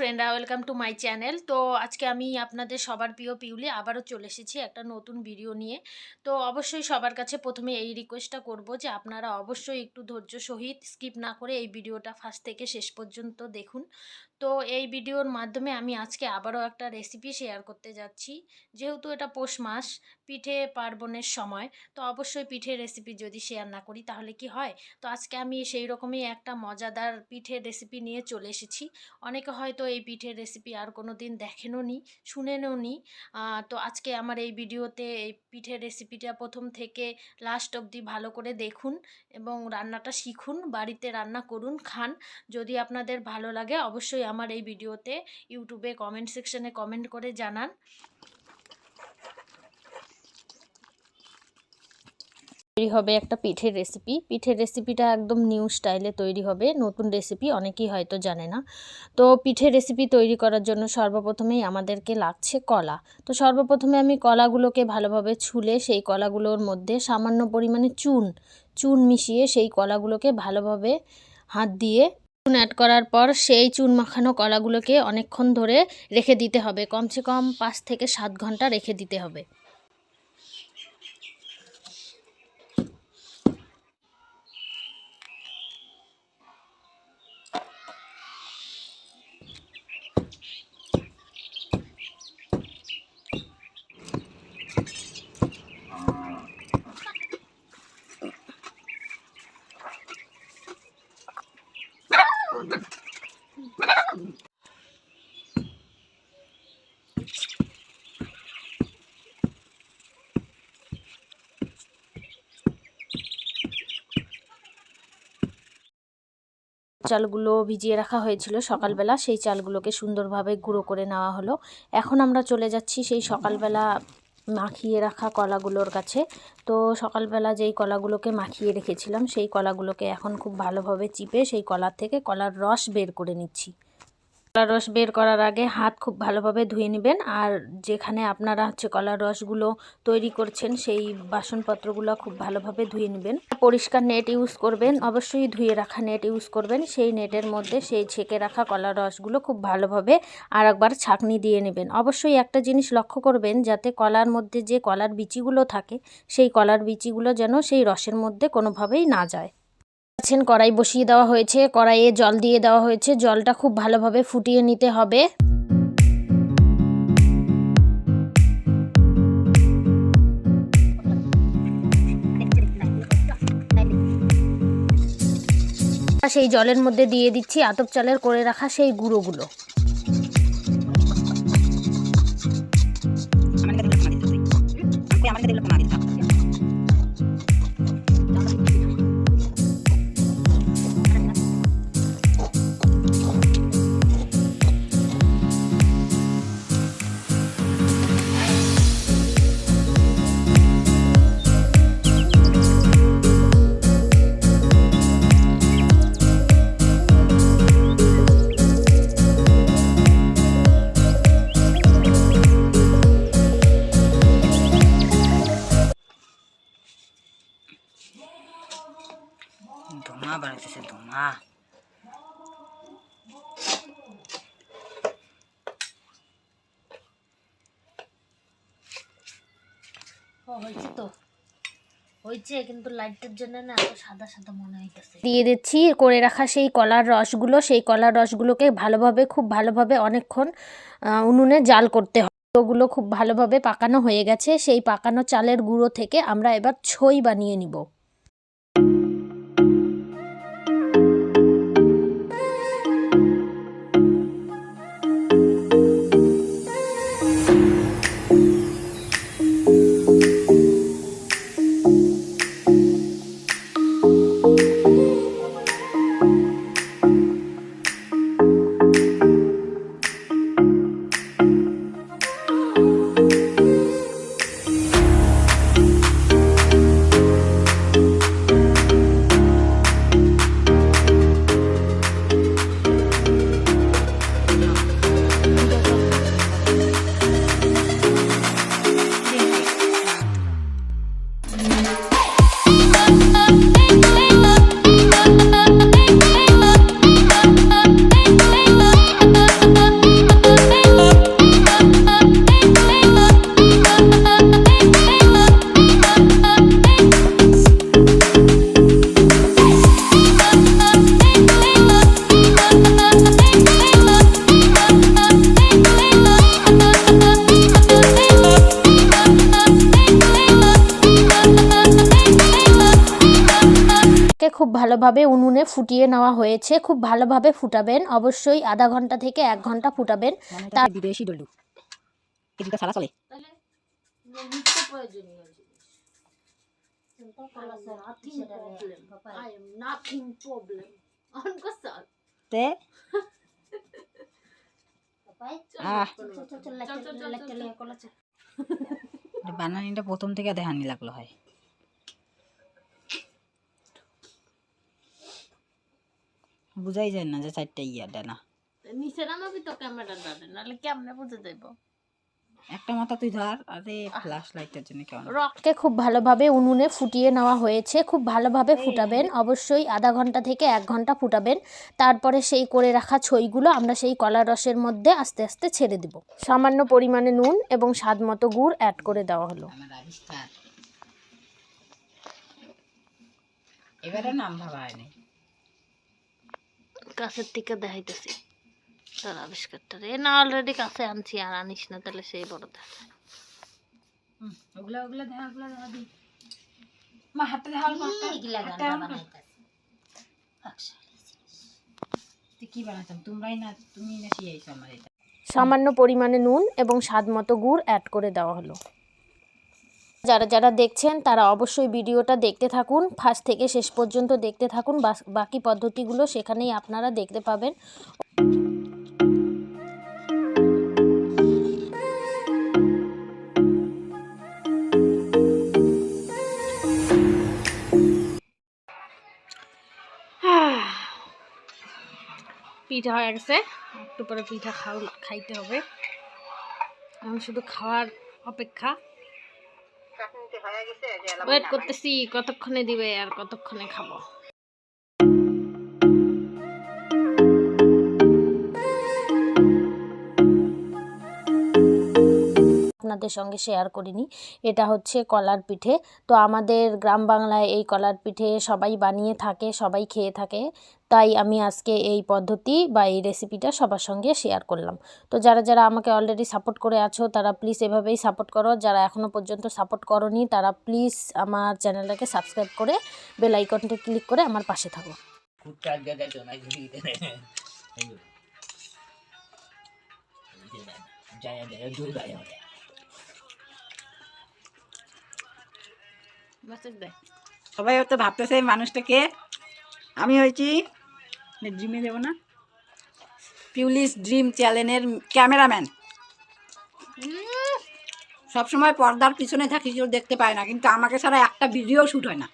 ফ্রেন্ডরা, welcome to my channel. তো আজকে আমি আপনাদের সবার প্রিয় পিউলি আবারও চলে এসেছি একটা নতুন ভিডিও নিয়ে। তো অবশ্যই সবার কাছে প্রথমে এই রিকোয়েস্টটা করব যে আপনারা অবশ্যই একটু ধৈর্য সহিত স্কিপ না করে এই ভিডিওটা ফার্স্ট থেকে শেষ পর্যন্ত দেখুন। তো এই ভিডিওর মাধ্যমে আমি আজকে আবারও একটা রেসিপি শেয়ার করতে যাচ্ছি। যেহেতু এটা পৌষ মাস, পিঠে পার্বণের সময়, তো অবশ্যই পিঠের রেসিপি যদি শেয়ার না করি তাহলে কি হয়। তো আজকে আমি সেই রকমই একটা মজাদার পিঠের রেসিপি নিয়ে চলে এসেছি। অনেকে হয়তো এই পিঠের রেসিপি আর কোনো দিন দেখেনও নি, শুনেনও নি। তো আজকে আমার এই ভিডিওতে এই পিঠের রেসিপিটা প্রথম থেকে লাস্ট অবধি ভালো করে দেখুন এবং রান্নাটা শিখুন, বাড়িতে রান্না করুন, খান। যদি আপনাদের ভালো লাগে অবশ্যই আমার এই ভিডিওতে ইউটিউবে কমেন্ট সেকশনে কমেন্ট করে জানান। তৈরি হবে একটা পিঠের রেসিপি। পিঠের রেসিপিটা একদম নিউ স্টাইলে তৈরি হবে, নতুন রেসিপি, অনেকেই হয়তো জানে না। তো পিঠের রেসিপি তৈরি করার জন্য সর্বপ্রথমেই আমাদেরকে লাগছে কলা। তো সর্বপ্রথমে আমি কলাগুলোকে ভালোভাবে ছুলে সেই কলাগুলোর মধ্যে সামান্য পরিমাণে চুন মিশিয়ে সেই কলাগুলোকে ভালোভাবে হাত দিয়ে চুন অ্যাড করার পর সেই চুন মাখানো কলাগুলোকে অনেকক্ষণ ধরে রেখে দিতে হবে, কমসে কম 5 থেকে 7 ঘন্টা রেখে দিতে হবে। চালগুলো ভিজিয়ে রাখা হয়েছিল সকালবেলা, সেই চালগুলোকে সুন্দরভাবে গুঁড়ো করে নেওয়া হলো। এখন আমরা চলে যাচ্ছি সেই সকালবেলা মাখিয়ে রাখা কলাগুলোর কাছে। তো সকালবেলা যেই কলাগুলোকে মাখিয়ে রেখেছিলাম সেই কলাগুলোকে এখন খুব ভালোভাবে চিপে সেই কলার থেকে কলার রস বের করে নিচ্ছি। কলার রস বের করার আগে হাত খুব ভালোভাবে ধুয়ে নেবেন। আর যেখানে আপনারা কলার রসগুলো তৈরি করছেন সেই বাসনপত্রগুলো খুব ভালোভাবে ধুয়ে নেবেন। পরিষ্কার নেট ইউজ করবেন, অবশ্যই ধুয়ে রাখা নেট ইউজ করবেন। সেই নেটের মধ্যে সেই ছেঁকে রাখা কলার রসগুলো খুব ভালোভাবে আর একবার ছাঁকনি দিয়ে নেবেন। অবশ্যই একটা জিনিস লক্ষ্য করবেন, যাতে কলার মধ্যে যে কলার বিচিগুলো থাকে সেই কলার বিচিগুলো যেন সেই রসের মধ্যে কোনোভাবেই না যায়। কড়াই বসিয়ে দেওয়া হয়েছে, কড়াইয়ে জল দিয়ে দেওয়া হয়েছে। জলটা খুব ভালোভাবে ফুটিয়ে নিতে হবে। সেই জলের মধ্যে দিয়ে দিচ্ছি আতপ চালের করে রাখা সেই গুঁড়োগুলো। ধোঁয়া বাড়াইতেছে, ধোঁয়া। হয়েছে তো, হয়েছে, কিন্তু লাইটের জন্য না এত সাদা সাদা মনে হইতেছে। দিয়ে দিচ্ছি করে রাখা সেই কলার রসগুলো। সেই কলার রসগুলোকে ভালোভাবে, খুব ভালোভাবে অনেকক্ষণ উনুনে জাল করতে হবে। ওগুলো খুব ভালোভাবে পাকানো হয়ে গেছে। সেই পাকানো চালের গুঁড়ো থেকে আমরা এবার ছই বানিয়ে নিব। খুব ভালোভাবে উনুনে ফুটিয়ে নেওয়া হয়েছে। খুব ভালোভাবে ফুটাবেন, অবশ্যই আধা ঘন্টা থেকে 1 ঘন্টা ফুটাবেন। তার বিদেশি ডলু এটা সারা চলে তে বানানিটা প্রথম থেকে দেখানি লাগলো হয়। বুঝাই যায় না যে 4টা ইয়াটা না নিচে নামাবি তো ক্যামেরাটা, নাহলে কেমনে বুঝে যাইব। একটা মাথা তুই ধর, আরে ফ্ল্যাশ লাইটের জন্য কেমন। রককে খুব ভালোভাবে উনুনে ফুটিয়ে নেওয়া হয়েছে। খুব ভালোভাবে ফুটাবেন, অবশ্যই আধা ঘন্টা থেকে 1 ঘন্টা ফুটাবেন। তারপরে সেই করে রাখা ছইগুলো আমরা সেই কলার রসের মধ্যে আস্তে আস্তে ছেড়ে দিব। সামান্য পরিমাণে নুন এবং স্বাদ মতো গুড় অ্যাড করে দেওয়া হলো। এবারে নাম ভাবা হয়নি, কাছের থেকে দেখাইতেছি তোর আবিষ্কারটা রে। না অলরেডি কাছে আনছি, আর আনিস না তাহলে সেই বড় দেখা। ওগুলা ওগুলা দেখা, ওগুলা দেখা দি মা হাতে দেখা কি বানাতাম তোমরাই না, তুমি না শিখাইছো আমার এটা। সামান্য পরিমাণে নুন এবং স্বাদ মতো গুড় অ্যাড করে দেওয়া হলো। যারা যারা দেখছেন তারা অবশ্যই ভিডিওটা দেখতে থাকুন, ফার্স্ট থেকে শেষ পর্যন্ত দেখতে থাকুন। বাকি পদ্ধতিগুলো সেখানেই আপনারা দেখতে পাবেন। পিঠা হয়ে গেছে, একটু পরে পিঠা খাইতে হবে। এখন শুধু খাওয়ার অপেক্ষা, ওয়েট করতেছি কতক্ষণে দিবে আর কতক্ষণে খাবো। আপনাদের সঙ্গে শেয়ার করিনি, এটা হচ্ছে কলার পিঠে। তো আমাদের গ্রাম বাংলায় এই কলার পিঠে সবাই বানিয়ে থাকে, সবাই খেয়ে থাকে। তাই আমি আজকে এই পদ্ধতি বা এই রেসিপিটা সবার সঙ্গে শেয়ার করলাম। তো যারা যারা আমাকে অলরেডি সাপোর্ট করে আছো তারা প্লিজ এভাবেই সাপোর্ট করো। যারা এখনও পর্যন্ত সাপোর্ট করোনি তারা প্লিজ আমার চ্যানেলটাকে সাবস্ক্রাইব করে বেল আইকনটা ক্লিক করে আমার পাশে থাকো। সবাই হয়তো ভাবতেছে এই মানুষটাকে আমি হয়েছি ড্রিমে দেবো না, পিউলিস ড্রিম চ্যানেলের ক্যামেরাম্যান। সবসময় পর্দার পিছনে থাকি, কেউ দেখতে পায় না, কিন্তু আমাকে ছাড়া একটা ভিডিও শ্যুট হয় না।